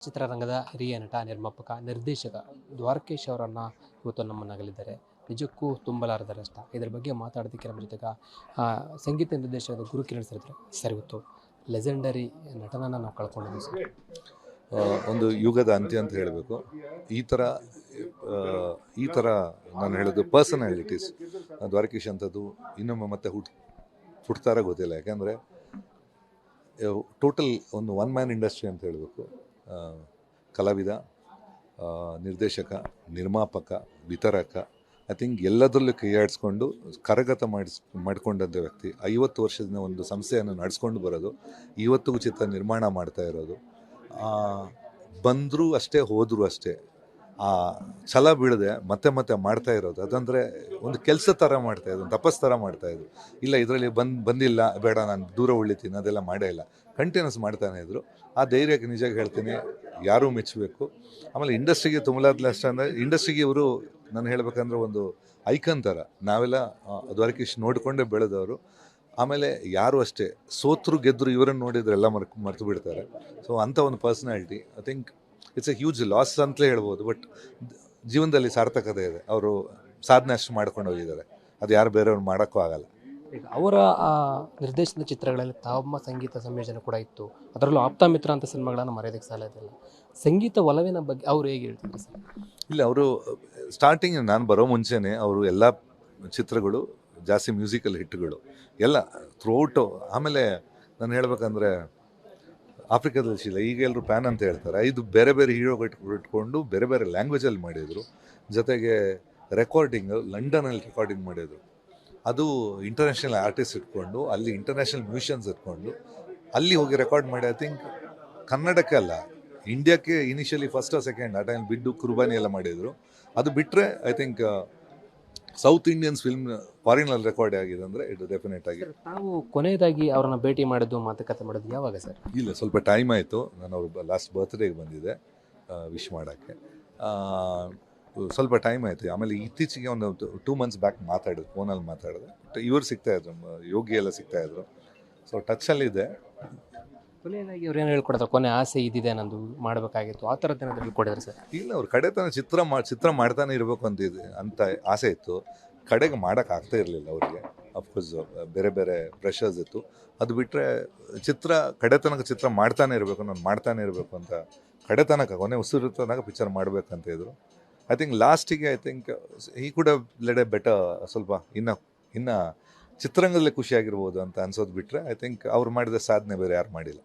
ಚಿತ್ರರಂಗದ ಹಿರಿಯ ನಟ, ನಿರ್ಮಾಪಕ, ನಿರ್ದೇಶಕ ದ್ವಾರಕೀಶ್ ಅವರನ್ನು ಇವತ್ತು ನಮ್ಮನ್ನಾಗಲಿದ್ದಾರೆ. ನಿಜಕ್ಕೂ ತುಂಬಲಾರದ ನಷ್ಟ. ಇದರ ಬಗ್ಗೆ ಮಾತಾಡೋದಕ್ಕೆ ನಮ್ಮ ಜೊತೆಗ ಸಂಗೀತ ನಿರ್ದೇಶಕದ ಗುರುಕಿರಣ್ ಸರ್ ಇದ್ದಾರೆ. ಸರ್, ಇವತ್ತು ಲೆಜೆಂಡರಿ ನಟನನ್ನು ನಾವು ಕಳ್ಕೊಂಡಿದ್ದೀವಿ ಸರ್. ಒಂದು ಯುಗದ ಅಂತ್ಯ ಅಂತ ಹೇಳಬೇಕು. ಈ ಥರ ನಾನು ಹೇಳೋದು ಪರ್ಸನಾಲಿಟೀಸ್ ದ್ವಾರಕೀಶ್ ಅಂಥದ್ದು ಇನ್ನೊಮ್ಮೆ ಮತ್ತೆ ಹುಡ್ತಾರ ಗೊತ್ತಿಲ್ಲ. ಯಾಕೆಂದರೆ ಟೋಟಲ್ ಒಂದು ಒನ್ ಮ್ಯಾನ್ ಇಂಡಸ್ಟ್ರಿ ಅಂತ ಹೇಳಬೇಕು. ಕಲಾವಿದ, ನಿರ್ದೇಶಕ, ನಿರ್ಮಾಪಕ, ವಿತರಕ, ಐ ಥಿಂಕ್ ಎಲ್ಲದರಲ್ಲೂ ಕೈಯಾಡಿಸ್ಕೊಂಡು ಕರಗತ ಮಾಡಿಕೊಂಡಂಥ ವ್ಯಕ್ತಿ. 50 ವರ್ಷದಿಂದ ಒಂದು ಸಂಸ್ಥೆಯನ್ನು ನಡೆಸ್ಕೊಂಡು ಬರೋದು, ಇವತ್ತಿಗೂ ಚಿತ್ರ ನಿರ್ಮಾಣ ಮಾಡ್ತಾ ಇರೋದು. ಬಂದರೂ ಅಷ್ಟೇ, ಹೋದರೂ ಅಷ್ಟೇ, ಆ ಛಲ ಬೀಳದೆ ಮತ್ತೆ ಮತ್ತೆ ಮಾಡ್ತಾ ಇರೋದು. ಅದಂದರೆ ಒಂದು ಕೆಲಸ ಥರ ಮಾಡ್ತಾಯಿದ್ರು, ಒಂದು ತಪಸ್ ಥರ ಮಾಡ್ತಾಯಿದ್ರು. ಇಲ್ಲ ಇದರಲ್ಲಿ ಬಂದಿಲ್ಲ, ಬೇಡ ನಾನು ದೂರ ಉಳಿತೀನಿ, ಅದೆಲ್ಲ ಮಾಡೇ ಇಲ್ಲ. ಕಂಟಿನ್ಯೂಸ್ ಮಾಡ್ತಾನೆ ಇದ್ರು. ಆ ಧೈರ್ಯಕ್ಕೆ ನಿಜ ಹೇಳ್ತೀನಿ, ಯಾರೂ ಮೆಚ್ಚಬೇಕು. ಆಮೇಲೆ ಇಂಡಸ್ಟ್ರಿಗೆ ತುಂಬಲಾದ ಅಷ್ಟ ಅಂದರೆ ಇಂಡಸ್ಟ್ರಿಗೆ ಇವರು ನಾನು ಹೇಳ್ಬೇಕಂದ್ರೆ ಒಂದು ಐಕನ್ ಥರ. ನಾವೆಲ್ಲ ದ್ವಾರಕೀಶ್ ನೋಡಿಕೊಂಡೇ ಬೆಳೆದವರು. ಆಮೇಲೆ ಯಾರು ಅಷ್ಟೇ ಸೋತರು ಗೆದ್ದರು ಇವರನ್ನು ನೋಡಿದ್ರೆ ಎಲ್ಲ ಮರ್ತು ಬಿಡ್ತಾರೆ. ಸೊ ಅಂಥ ಒಂದು personality, I think it's A huge loss ಅಂತಲೇ ಹೇಳ್ಬೋದು. ಬಟ್ ಜೀವನದಲ್ಲಿ ಸಾರ್ಥಕತೆ ಇದೆ. ಅವರು ಸಾಧನೆ ಅಷ್ಟು ಮಾಡ್ಕೊಂಡು ಹೋಗಿದ್ದಾರೆ, ಅದು ಯಾರು ಬೇರೆಯವ್ರು ಮಾಡೋಕ್ಕೂ ಆಗಲ್ಲ. ಈಗ ಅವರ ನಿರ್ದೇಶನದ ಚಿತ್ರಗಳಲ್ಲಿ ತಮ್ಮ ಸಂಗೀತ ಸಂಯೋಜನೆ ಕೂಡ ಇತ್ತು. ಅದರಲ್ಲೂ ಆಪ್ತ ಅಂತ ಸಿನಿಮಾಗಳನ್ನು ಮರೆಯೋದಕ್ಕೆ ಸಾಲೋದಿಲ್ಲ. ಸಂಗೀತ ಒಲವಿನ ಬಗ್ಗೆ ಅವರು ಹೇಗೆ ಹೇಳ್ತಿದ್ರು ಸರ್? ಇಲ್ಲ, ಅವರು ಸ್ಟಾರ್ಟಿಂಗ್ ನಾನು ಬರೋ ಮುಂಚೆನೇ ಅವರು ಎಲ್ಲ ಚಿತ್ರಗಳು ಜಾಸ್ತಿ ಮ್ಯೂಸಿಕಲ್ ಹಿಟ್ಗಳು ಎಲ್ಲ ಥ್ರೂಔಟು. ಆಮೇಲೆ ನಾನು ಹೇಳ್ಬೇಕಂದ್ರೆ ಆಫ್ರಿಕಾದಲ್ಲಿ ಶೀಲ, ಈಗ ಎಲ್ಲರೂ ಪ್ಯಾನ್ ಅಂತ ಹೇಳ್ತಾರೆ. 5 ಬೇರೆ ಬೇರೆ ಹೀರೋಗಳು ಇಟ್ಕೊಂಡು ಬೇರೆ ಬೇರೆ ಲ್ಯಾಂಗ್ವೇಜಲ್ಲಿ ಮಾಡಿದರು. ಜೊತೆಗೆ ರೆಕಾರ್ಡಿಂಗ್ ಲಂಡನಲ್ಲಿ ರೆಕಾರ್ಡಿಂಗ್ ಮಾಡಿದರು. ಅದು ಇಂಟರ್ನ್ಯಾಷನಲ್ ಆರ್ಟಿಸ್ಟ್ ಇಟ್ಕೊಂಡು, ಅಲ್ಲಿ ಇಂಟರ್ನ್ಯಾಷನಲ್ ಮ್ಯೂಸಿಷಿಯನ್ಸ್ ಇಟ್ಕೊಂಡು ಅಲ್ಲಿ ಹೋಗಿ ರೆಕಾರ್ಡ್ ಮಾಡಿ. ಐ ಥಿಂಕ್ ಕನ್ನಡಕ್ಕೆ ಅಲ್ಲ, ಇಂಡಿಯಾಕ್ಕೆ ಇನಿಷಿಯಲಿ ಫಸ್ಟ್ ಸೆಕೆಂಡ್ ಆ ಟೈಮ್ ಬಿಡ್ಡು ಕುರ್ಬಾನಿ ಎಲ್ಲ ಮಾಡಿದರು. ಅದು ಬಿಟ್ಟರೆ I think south Indians film ಫಾರಿನಲ್ಲಿ ರೆಕಾರ್ಡ್ ಆಗಿದೆ ಅಂದರೆ ಇದು ಡೆಫಿನೆಟ್ ಆಗಿ. ತಾವು ಕೊನೆಯದಾಗಿ ಅವರನ್ನು ಭೇಟಿ ಮಾಡಿದ್ದು, ಮಾತುಕತೆ ಮಾಡೋದು ಯಾವಾಗ ಸರ್? ಇಲ್ಲ, ಸ್ವಲ್ಪ ಟೈಮ್ ಆಯಿತು. ನಾನು ಅವ್ರ ಲಾಸ್ಟ್ ಬರ್ತ್ಡೇಗೆ ಬಂದಿದ್ದೆ ವಿಶ್ ಮಾಡೋಕ್ಕೆ. ಸ್ವಲ್ಪ ಟೈಮ್ ಆಯಿತು. ಆಮೇಲೆ ಇತ್ತೀಚೆಗೆ ಒಂದು 2 months ಬ್ಯಾಕ್ ಫೋನಲ್ಲಿ ಮಾತಾಡಿದೆ. ಇವರು ಸಿಗ್ತಾಯಿದ್ರು, ಯೋಗಿ ಎಲ್ಲ ಸಿಗ್ತಾಯಿದ್ರು. ಸೊ ಟಚ್ಚಲ್ಲಿದೆ. ಕೊನೆಯದಾಗಿ ಅವ್ರು ಏನು ಹೇಳ್ಕೊಡ್ತಾರೆ? ಕೊನೆ ಆಸೆ ಇದಿದೆ, ನಂದು ಮಾಡಬೇಕಾಗಿತ್ತು, ಆ ಥರದ್ದು ಏನಾದರೂ ಹೇಳ್ಕೊಡಿದ್ರೆ ಸರ್? ಇಲ್ಲ, ಅವ್ರ ಕಡೆತನ ಚಿತ್ರ ಮಾಡ್ತಾನೆ ಇರಬೇಕು ಅಂತ ಆಸೆ ಇತ್ತು. ಕಡೆಗೆ ಮಾಡೋಕ್ಕಾಗ್ತಾ ಇರಲಿಲ್ಲ ಅವರಿಗೆ. ಅಫ್ಕೋರ್ಸ್ ಬೇರೆ ಬೇರೆ ಪ್ರೆಷರ್ಸ್ ಇತ್ತು. ಅದು ಬಿಟ್ಟರೆ ಕಡೆತನಕ ಚಿತ್ರ ಮಾಡ್ತಾನೆ ಇರಬೇಕು, ನಾನು ಮಾಡ್ತಾನೆ ಇರಬೇಕು ಅಂತ ಕಡೆತನಕ ಕೊನೆ ಉಸಿರು ತನಕ ಪಿಕ್ಚರ್ ಮಾಡಬೇಕಂತ ಇದ್ರು. ಐ ಥಿಂಕ್ ಲಾಸ್ಟಿಗೆ ಐ ಥಿಂಕ್ ಈ ಕೂಡ ಲೆಡ್ ಎ ಬೆಟರ್, ಸ್ವಲ್ಪ ಇನ್ನು ಚಿತ್ರರಂಗದಲ್ಲೇ ಖುಷಿಯಾಗಿರ್ಬೋದು ಅಂತ ಅನ್ಸೋದು ಬಿಟ್ಟರೆ ಐ ಥಿಂಕ್ ಅವ್ರು ಮಾಡಿದ ಸಾಧನೆ ಬೇರೆ ಯಾರು ಮಾಡಿಲ್ಲ.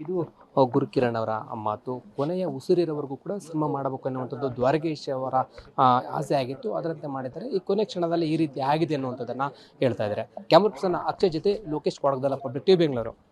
ಇದು ಗುರುಕಿರಣ್ ಅವರ ಮಾತು. ಕೊನೆಯ ಉಸಿರಿರೋವರೆಗೂ ಕೂಡ ಸಿನಿಮಾ ಮಾಡಬೇಕು ಅನ್ನುವಂಥದ್ದು ದ್ವಾರಕೀಶ್ ಅವರ ಆಸೆ ಆಗಿತ್ತು. ಅದರಂತೆ ಮಾಡಿದ್ದಾರೆ. ಈ ಕೊನೆ ಕ್ಷಣದಲ್ಲಿ ಈ ರೀತಿ ಆಗಿದೆ ಅನ್ನುವಂಥದ್ದನ್ನು ಹೇಳ್ತಾ ಇದ್ದಾರೆ. ಕ್ಯಾಮರಾ ಪರ್ಸನ್ ಅಕ್ಷಯ್ ಜೊತೆ ಲೋಕೇಶ್ ಕೊಡಗದಲ್ಲ, ಪಬ್ಲಿಕ್ ಟಿವಿ ಬೆಂಗಳೂರು.